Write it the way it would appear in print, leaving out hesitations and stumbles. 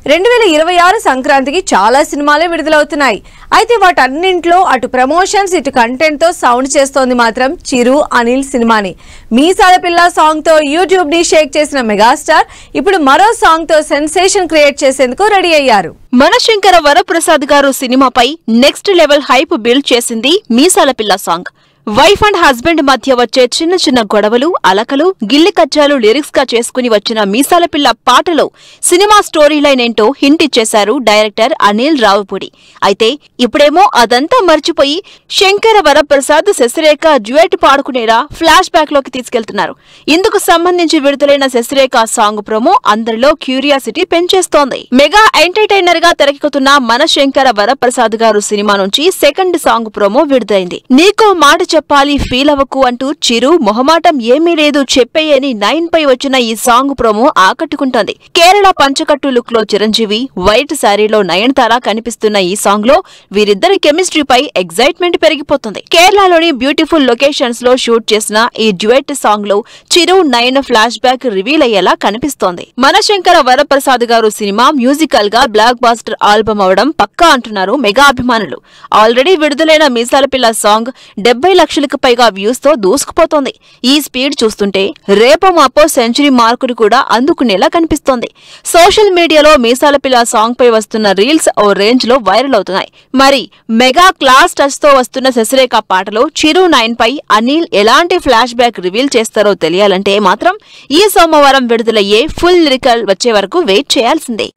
2026 సంక్రాంతికి చాలా సినిమాలే విడుదలవుతున్నాయి. అయితే వాటన్నింట్లో అటు ప్రమోషన్స్ ఇటు కంటెంట్ తో సౌండ్ చేస్తోంది మాత్రం చిరు అనిల్ సినిమాని. మీసాల పిల్ల సాంగ్ తో యూట్యూబ్ ని షేక్ చేసిన మెగాస్టార్ ఇప్పుడు మరో సాంగ్ తో సెన్సేషన్ క్రియేట్ చేసేందుకు రెడీ అయ్యారు. మనశంకర వరప్రసాద్ గారు సినిమాపై నెక్స్ట్ లెవెల్ హైప్ బిల్డ్ చేసింది మీసాల పిల్ల సాంగ్. వైఫ్ అండ్ హస్బెండ్ మధ్య వచ్చే చిన్న చిన్న గొడవలు, అలకలు, గిల్లి కజ్జాలు లిరిక్స్ గా చేసుకుని వచ్చిన మీసాల పిల్ల పాటలో సినిమా స్టోరీ లైన్ ఏంటో హింట్ ఇచ్చేశారు డైరెక్టర్ అనిల్ రావుపూడి. అయితే ఇప్పుడేమో అదంతా మర్చిపోయి శంకర వరప్రసాద్ శశిరేఖ డ్యూయట్ పాడుకునేలా ఫ్లాష్ బ్యాక్ లోకి తీసుకెళ్తున్నారు. ఇందుకు సంబంధించి విడుదలైన శశిరేఖ సాంగ్ ప్రోమో అందరిలో క్యూరియాసిటీ పెంచేస్తోంది. మెగా ఎంటర్టైనర్ గా తెరకెక్కుతున్న మనశంకర వరప్రసాద్ గారు సినిమా నుంచి సెకండ్ సాంగ్ ప్రోమో విడుదలైంది. నీకో మాట చెప్పాలి ఫీల్ అవ్వకు అంటూ చిరు మొహమాటం ఏమీ లేదు చెప్పేయని 9 పై వచ్చిన ఈ సాంగ్ ప్రోమో ఆకట్టుకుంటోంది. కేరళ పంచకట్టు లుక్ లో చిరంజీవి, వైట్ శారీలో నయనతార కనిపిస్తున్న ఈ సాంగ్ లో వీరిద్దరి కెమిస్ట్రీపై ఎగ్జైట్మెంట్ పెరిగిపోతుంది. కేరళలోని బ్యూటిఫుల్ లొకేషన్స్ లో షూట్ చేసిన ఈ డ్యూయట్ సాంగ్ లో చిరు నయన ఫ్లాష్ బ్యాక్ రివీల్ అయ్యేలా కనిపిస్తోంది. మనశంకర వరప్రసాద్ గారు సినిమా మ్యూజికల్ గా బ్లాక్ బాస్టర్ ఆల్బమ్ అవడం పక్కా అంటున్నారు మెగా అభిమానులు. ఆల్రెడీ విడుదలైన మీసాల పిల్ల సాంగ్ 70 లక్షలకు పైగా వ్యూస్ తో దూసుకుపోతోంది. ఈ స్పీడ్ చూస్తుంటే రేపో మాపో సెంచరీ మార్కును కూడా అందుకునేలా కనిపిస్తోంది. సోషల్ మీడియాలో మీసాల పిల్ల సాంగ్ పై వస్తున్న రీల్స్ ఓ రేంజ్ లో వైరల్ అవుతున్నాయి. మరి మెగా క్లాస్ టచ్ తో వస్తున్న శశిరేఖ పాటలో చిరు 9 పై అనిల్ ఎలాంటి ఫ్లాష్ బ్యాక్ రివీల్ చేస్తారో తెలియాలంటే మాత్రం ఈ సోమవారం విడుదలయ్యే ఫుల్ లిరికల్ వచ్చే వరకు వెయిట్ చేయాల్సిందే.